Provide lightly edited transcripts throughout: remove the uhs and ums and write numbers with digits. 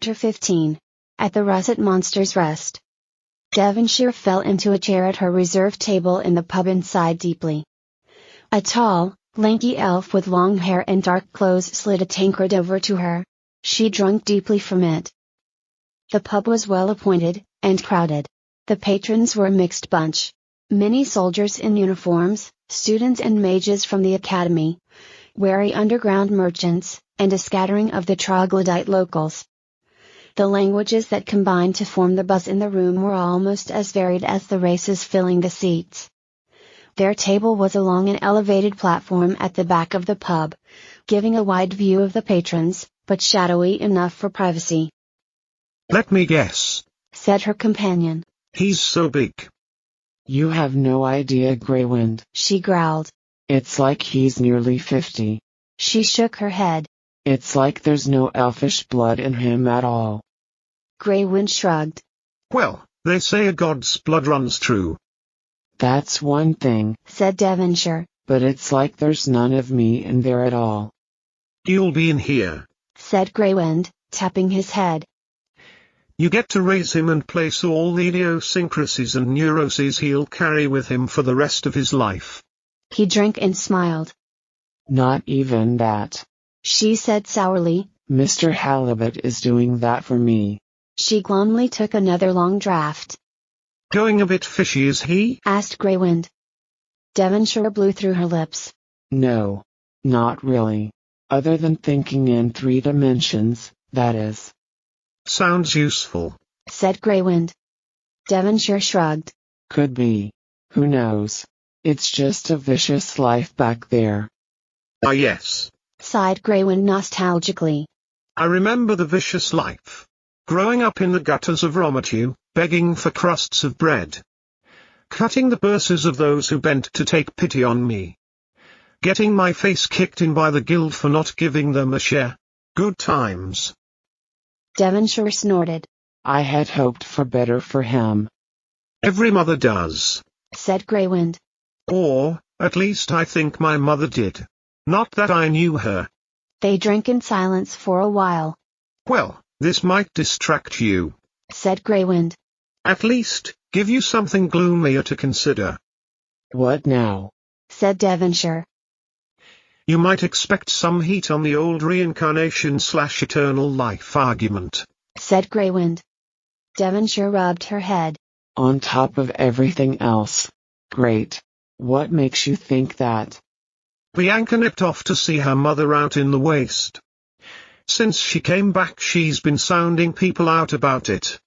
Chapter 15. At the Russet Monster's Rest. Devonshire fell into a chair at her reserved table in the pub and sighed deeply. A tall, lanky elf with long hair and dark clothes slid a tankard over to her. She drank deeply from it. The pub was well appointed, and crowded. The patrons were a mixed bunch. Many soldiers in uniforms, students and mages from the academy, wary underground merchants, and a scattering of the troglodyte locals. The languages that combined to form the buzz in the room were almost as varied as the races filling the seats. Their table was along an elevated platform at the back of the pub, giving a wide view of the patrons, but shadowy enough for privacy. "Let me guess," said her companion. "He's so big." "You have no idea, Greywind," she growled. "It's like he's nearly 50. She shook her head. It's like there's no elfish blood in him at all." Greywind shrugged. "Well, they say a god's blood runs true." "That's one thing," said Devonshire. "but it's like there's none of me in there at all." "You'll be in here," said Greywind, tapping his head. "You get to raise him and place all the idiosyncrasies and neuroses he'll carry with him for the rest of his life." He drank and smiled. "Not even that," she said sourly. "Mr. Halibut is doing that for me." She glumly took another long draught. "Going a bit fishy, is he?" asked Greywind. Devonshire blew through her lips. "No. Not really. Other than thinking in 3 dimensions, that is." "Sounds useful," said Greywind. Devonshire shrugged. "Could be. Who knows? It's just a vicious life back there." "Ah yes," sighed Greywind nostalgically. "I remember the vicious life. Growing up in the gutters of Romitu, begging for crusts of bread. Cutting the purses of those who bent to take pity on me. Getting my face kicked in by the guild for not giving them a share. Good times." Devonshire snorted. "I had hoped for better for him." "Every mother does," said Greywind. "Or, at least I think my mother did. Not that I knew her." They drank in silence for a while. "Well, this might distract you," said Greywind. "At least, give you something gloomier to consider." "What now?" said Devonshire. "You might expect some heat on the old reincarnation/eternal life argument," said Greywind. Devonshire rubbed her head. "On top of everything else. Great. What makes you think that?" "Bianca nipped off to see her mother out in the waste. Since she came back she's been sounding people out about it."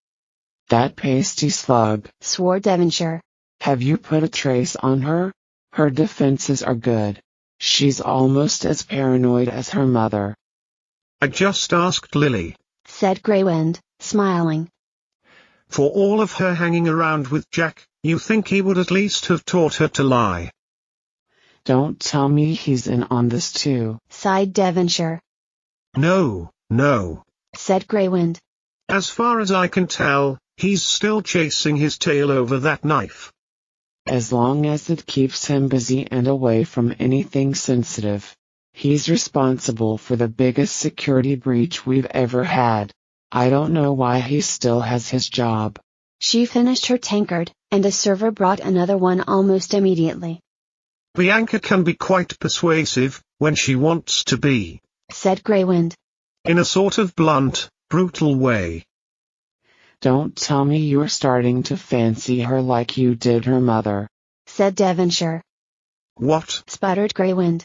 "That pasty slug," swore Devonshire. "Have you put a trace on her? Her defenses are good. She's almost as paranoid as her mother." "I just asked Lily," said Greywind, smiling. "For all of her hanging around with Jack, you think he would at least have taught her to lie?" "Don't tell me he's in on this too," sighed Devonshire. No, said Greywind. "As far as I can tell, he's still chasing his tail over that knife." "As long as it keeps him busy and away from anything sensitive. He's responsible for the biggest security breach we've ever had. I don't know why he still has his job." She finished her tankard, and a server brought another one almost immediately. "Bianca can be quite persuasive, when she wants to be," said Greywind. "In a sort of blunt, brutal way." "Don't tell me you're starting to fancy her like you did her mother," said Devonshire. "What?" sputtered Greywind.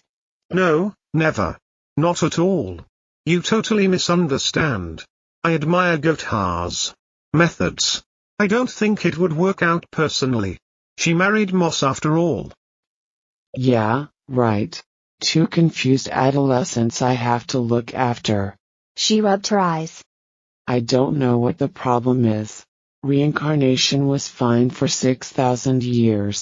"No, never. Not at all. You totally misunderstand. I admire Gothar's methods. I don't think it would work out personally. She married Moss after all." "Yeah, right. 2 confused adolescents I have to look after." She rubbed her eyes. "I don't know what the problem is. Reincarnation was fine for 6,000 years.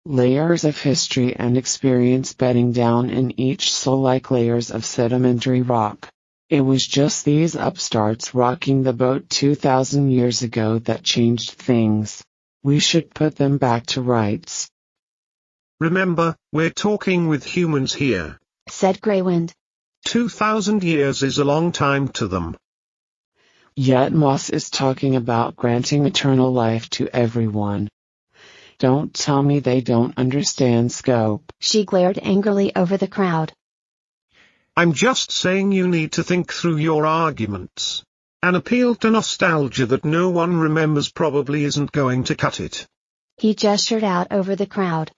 Layers of history and experience bedding down in each soul like layers of sedimentary rock. It was just these upstarts rocking the boat 2,000 years ago that changed things. We should put them back to rights." "Remember, we're talking with humans here," said Greywind. 2,000 years is a long time to them. Yet Moss is talking about granting eternal life to everyone. Don't tell me they don't understand scope. She glared angrily over the crowd. I'm just saying you need to think through your arguments. An appeal to nostalgia that no one remembers probably isn't going to cut it. He gestured out over the crowd.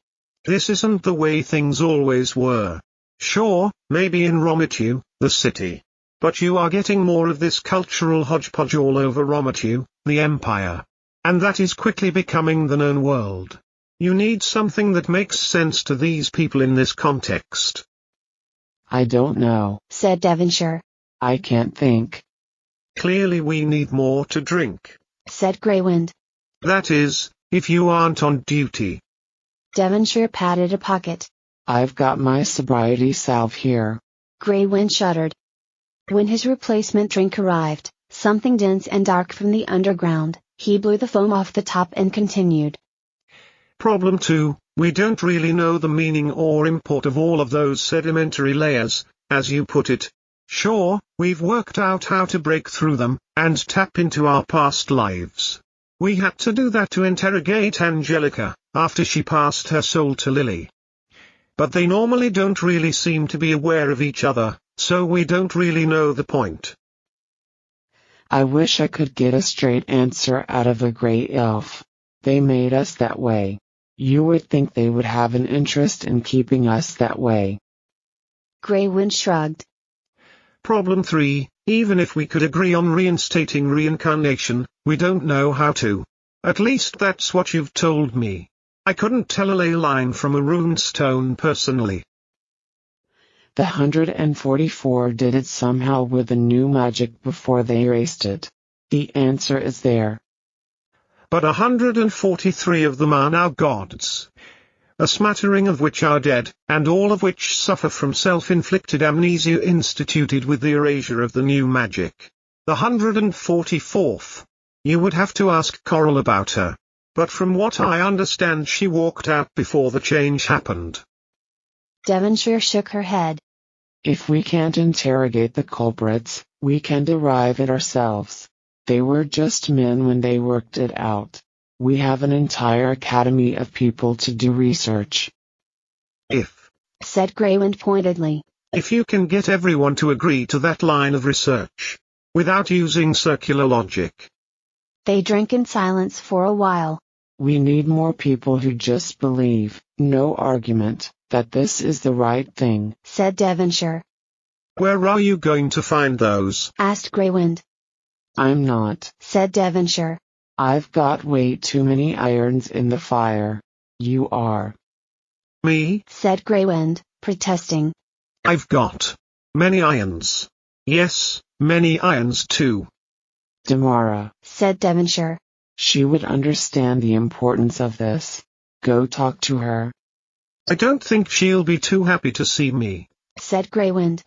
This isn't the way things always were. Sure, maybe in Romitu, the city. But you are getting more of this cultural hodgepodge all over Romitu, the empire. And that is quickly becoming the known world. You need something that makes sense to these people in this context. I don't know, said Devonshire. I can't think. Clearly we need more to drink, said Greywind. That is, if you aren't on duty. Devonshire patted a pocket. I've got my sobriety salve here. Greywind shuddered. When his replacement drink arrived, something dense and dark from the underground, he blew the foam off the top and continued. Problem 2, we don't really know the meaning or import of all of those sedimentary layers, as you put it. Sure, we've worked out how to break through them, and tap into our past lives. We had to do that to interrogate Angelica, after she passed her soul to Lily. But they normally don't really seem to be aware of each other, so we don't really know the point. I wish I could get a straight answer out of a gray elf. They made us that way. You would think they would have an interest in keeping us that way. Greywind shrugged. Problem 3, even if we could agree on reinstating reincarnation, we don't know how to. At least that's what you've told me. I couldn't tell a ley line from a runestone personally. The 144 did it somehow with the new magic before they erased it. The answer is there. But 143 of them are now gods. A smattering of which are dead, and all of which suffer from self-inflicted amnesia instituted with the erasure of the new magic. The 144th. You would have to ask Coral about her. But from what I understand she walked out before the change happened. Devonshire shook her head. If we can't interrogate the culprits, we can derive it ourselves. They were just men when they worked it out. We have an entire academy of people to do research. If, said Greywind pointedly, if you can get everyone to agree to that line of research, without using circular logic. They drank in silence for a while. We need more people who just believe, no argument, that this is the right thing, said Devonshire. Where are you going to find those? Asked Greywind. I'm not, said Devonshire. I've got way too many irons in the fire. You are. Me? Said Greywind, protesting. I've got many irons. Yes, many irons too. Damara, said Devonshire. She would understand the importance of this. Go talk to her. I don't think she'll be too happy to see me, said Greywind.